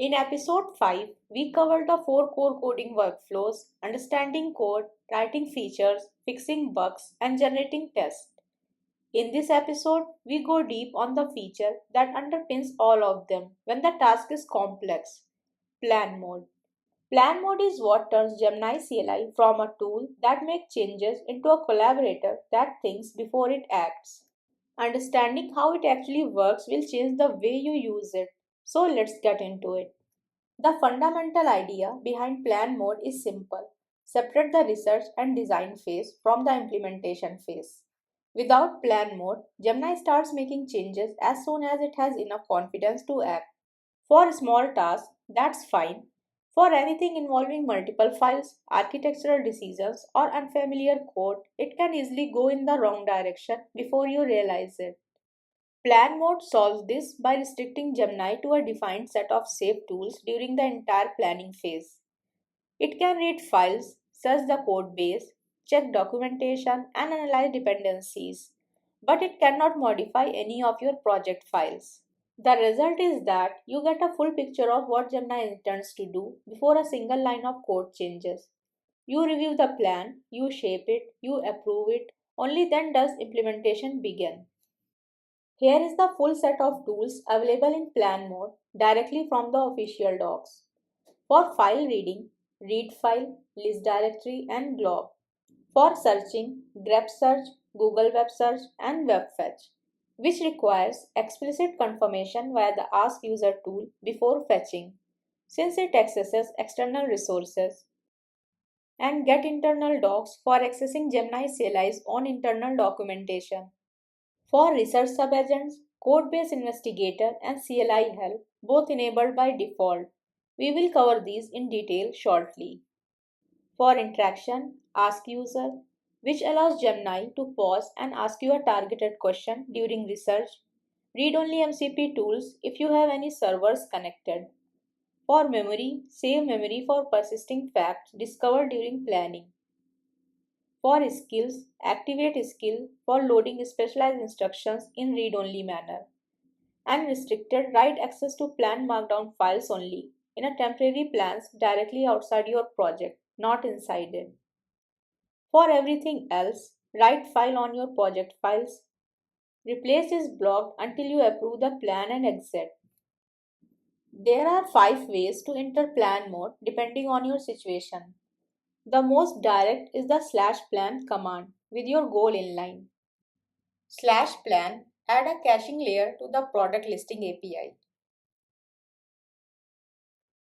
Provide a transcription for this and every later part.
In episode 5, we covered the 4 core coding workflows: understanding code, writing features, fixing bugs, and generating tests. In this episode, we go deep on the feature that underpins all of them when the task is complex: plan mode. Plan mode is what turns Gemini CLI from a tool that makes changes into a collaborator that thinks before it acts. Understanding how it actually works will change the way you use it. So let's get into it. The fundamental idea behind plan mode is simple: separate the research and design phase from the implementation phase. Without plan mode, Gemini starts making changes as soon as it has enough confidence to act. For small tasks, that's fine. For anything involving multiple files, architectural decisions, or unfamiliar code, it can easily go in the wrong direction before you realize it. Plan mode solves this by restricting Gemini to a defined set of safe tools during the entire planning phase. It can read files, search the code base, check documentation, and analyze dependencies, but it cannot modify any of your project files. The result is that you get a full picture of what Gemini intends to do before a single line of code changes. You review the plan, you shape it, you approve it, only then does implementation begin. Here is the full set of tools available in plan mode directly from the official docs. For file reading, read file, list directory, and glob. For searching, grep search, Google web search, and web fetch, which requires explicit confirmation via the ask user tool before fetching, since it accesses external resources. And get internal docs for accessing Gemini CLI's own internal documentation. For research subagents, codebase investigator and CLI help, both enabled by default. We will cover these in detail shortly. For interaction, ask user, which allows Gemini to pause and ask you a targeted question during research. Read only MCP tools if you have any servers connected. For memory, save memory for persisting facts discovered during planning. For skills, activate skill for loading specialized instructions in read-only manner. And restricted write access to plan markdown files only in a temporary plans directly outside your project, not inside it. For everything else, write file on your project files. Replace is blocked until you approve the plan and exit. There are 5 ways to enter plan mode depending on your situation. The most direct is the /plan command with your goal in line. /plan add a caching layer to the product listing API.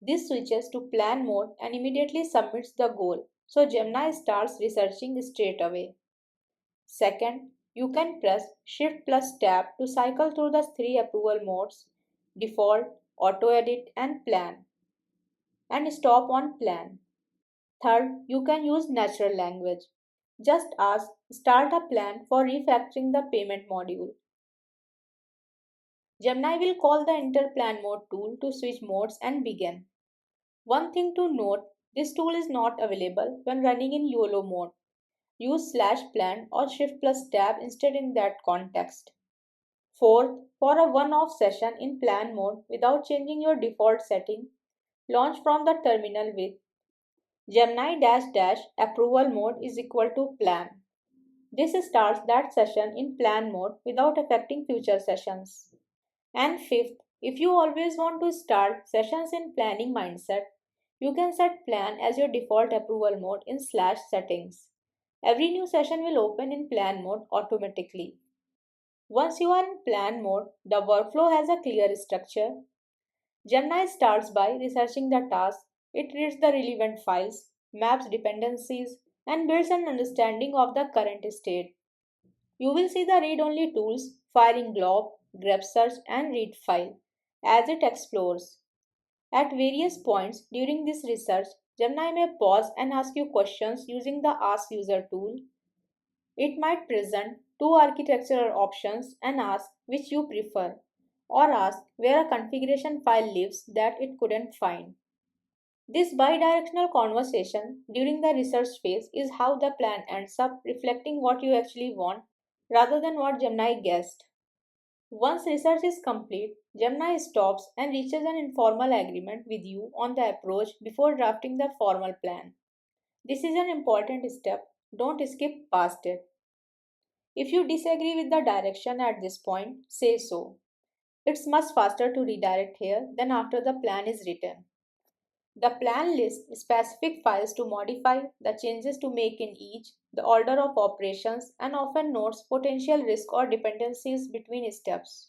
This switches to plan mode and immediately submits the goal, so Gemini starts researching straight away. Second, you can press Shift+Tab to cycle through the 3 approval modes: default, auto edit, and plan, and stop on plan. Third, you can use natural language. Just ask start a plan for refactoring the payment module. Gemini will call the enter plan mode tool to switch modes and begin. One thing to note, this tool is not available when running in YOLO mode. Use /plan or Shift+Tab instead in that context. Fourth, for a one-off session in plan mode without changing your default setting, launch from the terminal with Gemini approval mode is equal to plan. This starts that session in plan mode without affecting future sessions. And fifth, if you always want to start sessions in planning mindset, you can set plan as your default approval mode in /settings. Every new session will open in plan mode automatically. Once you are in plan mode, the workflow has a clear structure. Gemini starts by researching the task. It reads the relevant files, maps dependencies, and builds an understanding of the current state. You will see the read-only tools firing glob, grep search, and read file as it explores. At various points during this research, Gemini may pause and ask you questions using the Ask User tool. It might present 2 architectural options and ask which you prefer, or ask where a configuration file lives that it couldn't find. This bidirectional conversation during the research phase is how the plan ends up reflecting what you actually want rather than what Gemini guessed. Once research is complete, Gemini stops and reaches an informal agreement with you on the approach before drafting the formal plan. This is an important step. Don't skip past it. If you disagree with the direction at this point, say so. It's much faster to redirect here than after the plan is written. The plan lists specific files to modify, the changes to make in each, the order of operations, and often notes potential risk or dependencies between steps.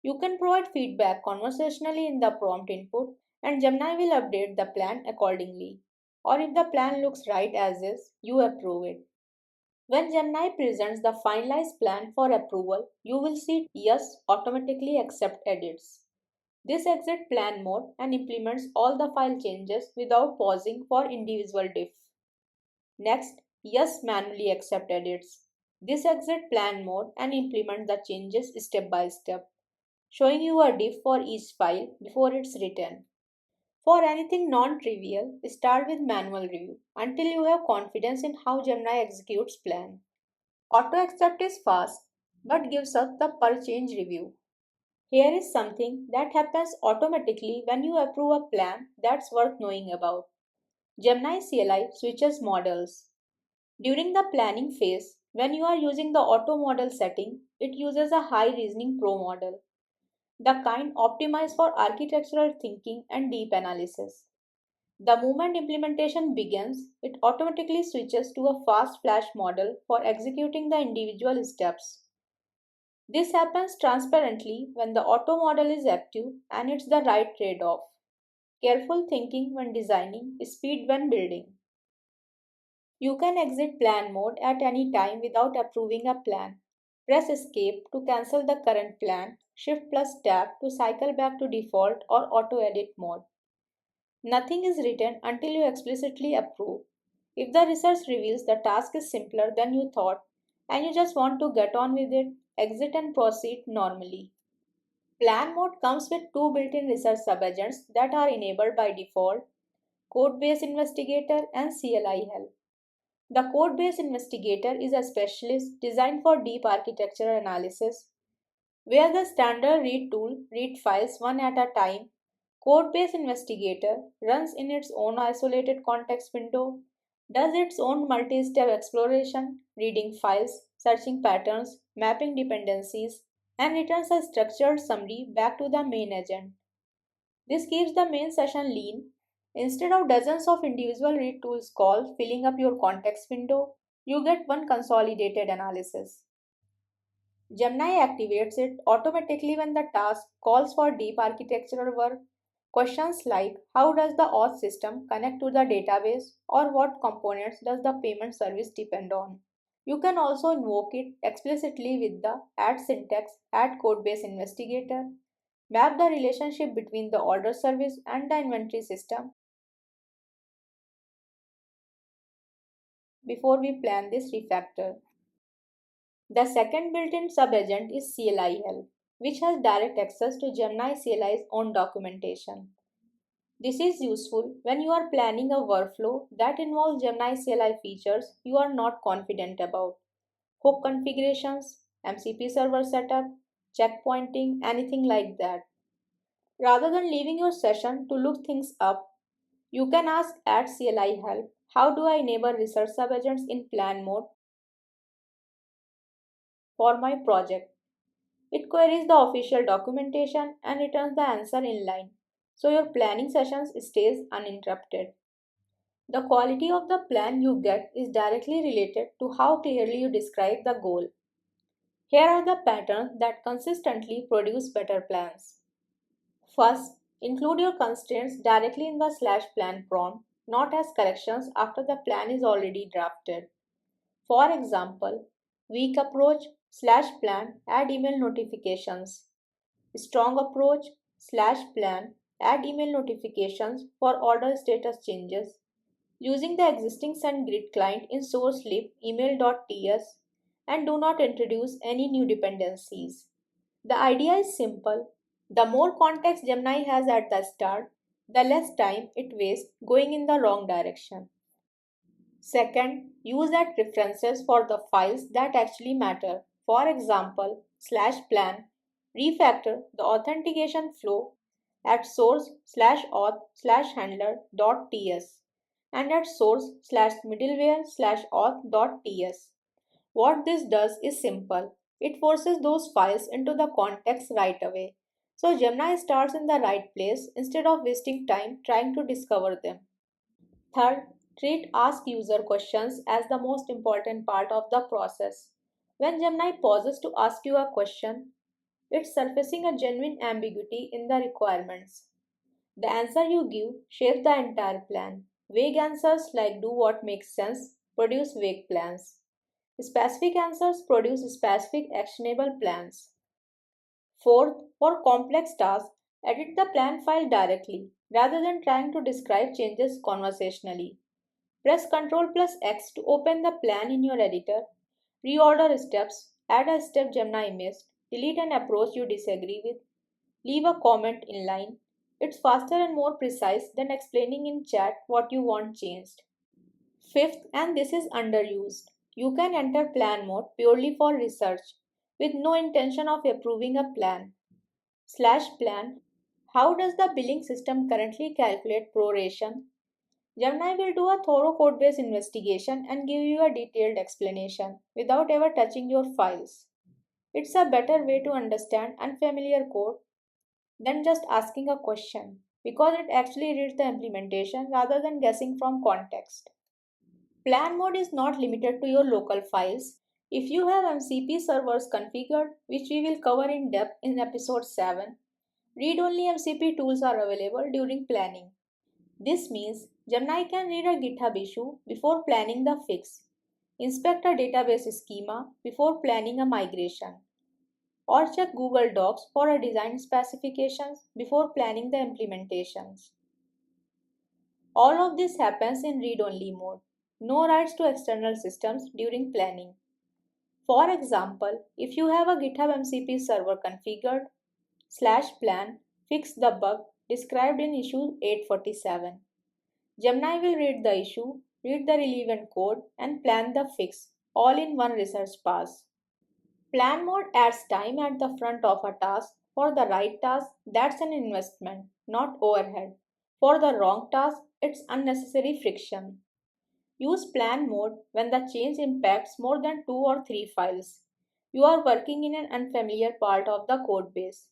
You can provide feedback conversationally in the prompt input, and Gemini will update the plan accordingly. Or if the plan looks right as is, you approve it. When Gemini presents the finalized plan for approval, you will see Yes automatically accept edits. This exits plan mode and implements all the file changes without pausing for individual diff. Next, Yes manually accept edits. This exits plan mode and implements the changes step by step, showing you a diff for each file before it's written. For anything non-trivial, start with manual review until you have confidence in how Gemini executes plan. Auto accept is fast but gives us the per change review. Here is something that happens automatically when you approve a plan that's worth knowing about. Gemini CLI switches models. During the planning phase, when you are using the auto model setting, it uses a high reasoning pro model, the kind optimized for architectural thinking and deep analysis. The moment implementation begins, it automatically switches to a fast flash model for executing the individual steps. This happens transparently when the auto model is active and it's the right trade off. Careful thinking when designing, speed when building. You can exit plan mode at any time without approving a plan. Press escape to cancel the current plan, Shift+Tab to cycle back to default or auto edit mode. Nothing is written until you explicitly approve. If the research reveals the task is simpler than you thought and you just want to get on with it, exit and proceed normally. Plan mode comes with two built-in research subagents that are enabled by default: codebase investigator and CLI help. The codebase investigator is a specialist designed for deep architectural analysis, where the standard read tool reads files one at a time. Codebase investigator runs in its own isolated context window, does its own multi-step exploration, reading files, searching patterns, mapping dependencies, and returns a structured summary back to the main agent. This keeps the main session lean. Instead of dozens of individual read tools calls filling up your context window, you get one consolidated analysis. Gemini activates it automatically when the task calls for deep architectural work. Questions like how does the auth system connect to the database or what components does the payment service depend on. You can also invoke it explicitly with the add syntax add codebase investigator. Map the relationship between the order service and the inventory system before we plan this refactor. The second built-in subagent is CLI help, which has direct access to Gemini CLI's own documentation. This is useful when you are planning a workflow that involves Gemini CLI features you are not confident about. Hook configurations, MCP server setup, checkpointing, anything like that. Rather than leaving your session to look things up, you can ask at CLI help, how do I enable research subagents in plan mode for my project? It queries the official documentation and returns the answer in line, so your planning sessions stays uninterrupted. The quality of the plan you get is directly related to how clearly you describe the goal. Here are the patterns that consistently produce better plans. First, include your constraints directly in the /plan prompt, not as corrections after the plan is already drafted. For example, weak approach /plan add email notifications. Strong approach /plan add email notifications for order status changes using the existing SendGrid client in source lib email.ts and do not introduce any new dependencies. The idea is simple. The more context Gemini has at the start, the less time it wastes going in the wrong direction. Second, use at references for the files that actually matter. For example, /plan refactor the authentication flow at source/auth/handler.ts and at source/middleware/auth.ts. What this does is simple. It forces those files into the context right away. So Gemini starts in the right place instead of wasting time trying to discover them. Third, treat ask user questions as the most important part of the process. When Gemini pauses to ask you a question, it's surfacing a genuine ambiguity in the requirements. The answer you give shapes the entire plan. Vague answers like do what makes sense produce vague plans. Specific answers produce specific actionable plans. Fourth, for complex tasks, edit the plan file directly rather than trying to describe changes conversationally. Press Ctrl plus X to open the plan in your editor, reorder steps, add a step Gemini missed, delete an approach you disagree with, leave a comment inline. It's faster and more precise than explaining in chat what you want changed. Fifth, and this is underused, you can enter plan mode purely for research with no intention of approving a plan. /plan. How does the billing system currently calculate proration? Gemini will do a thorough codebase investigation and give you a detailed explanation without ever touching your files. It's a better way to understand unfamiliar code than just asking a question because it actually reads the implementation rather than guessing from context. Plan mode is not limited to your local files. If you have MCP servers configured, which we will cover in depth in episode 7, read-only MCP tools are available during planning. This means Gemini can read a GitHub issue before planning the fix, inspect a database schema before planning a migration, or check Google Docs for a design specifications before planning the implementations. All of this happens in read-only mode. No writes to external systems during planning. For example, if you have a GitHub MCP server configured, /plan fix the bug described in issue 847. Gemini will read the issue, read the relevant code, and plan the fix, all in one research pass. Plan mode adds time at the front of a task. For the right task, that's an investment, not overhead. For the wrong task, it's unnecessary friction. Use plan mode when the change impacts more than 2 or 3 files. You are working in an unfamiliar part of the code base.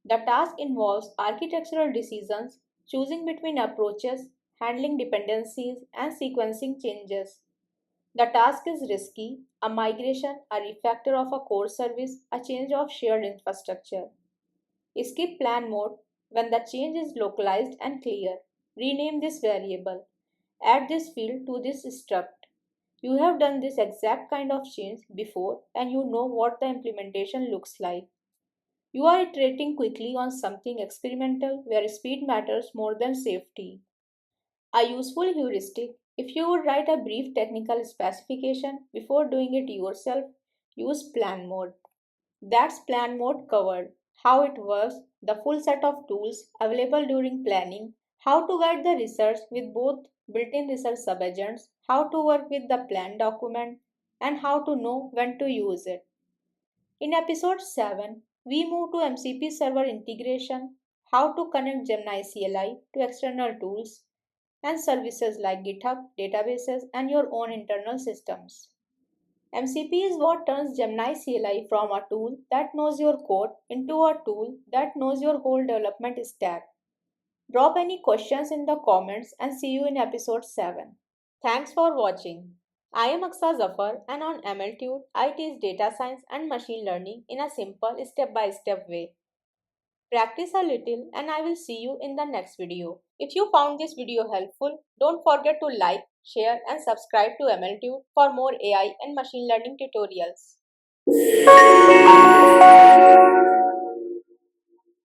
The task involves architectural decisions, choosing between approaches, handling dependencies, and sequencing changes. The task is risky, a migration, a refactor of a core service, a change of shared infrastructure. Skip plan mode when the change is localized and clear. Rename this variable. Add this field to this struct. You have done this exact kind of change before and you know what the implementation looks like. You are iterating quickly on something experimental where speed matters more than safety. A useful heuristic: if you would write a brief technical specification before doing it yourself, use plan mode. That's plan mode covered. How it works, the full set of tools available during planning, how to guide the research with both built-in research subagents, how to work with the plan document, and how to know when to use it. In episode 7, we move to MCP server integration, how to connect Gemini CLI to external tools and services like GitHub, databases, and your own internal systems. MCP is what turns Gemini CLI from a tool that knows your code into a tool that knows your whole development stack. Drop any questions in the comments and see you in episode 7. Thanks for watching. I am Aksa Zafar and on MLTude, I teach data science and machine learning in a simple step-by-step way. Practice a little and I will see you in the next video. If you found this video helpful, don't forget to like, share and subscribe to MLTude for more AI and machine learning tutorials.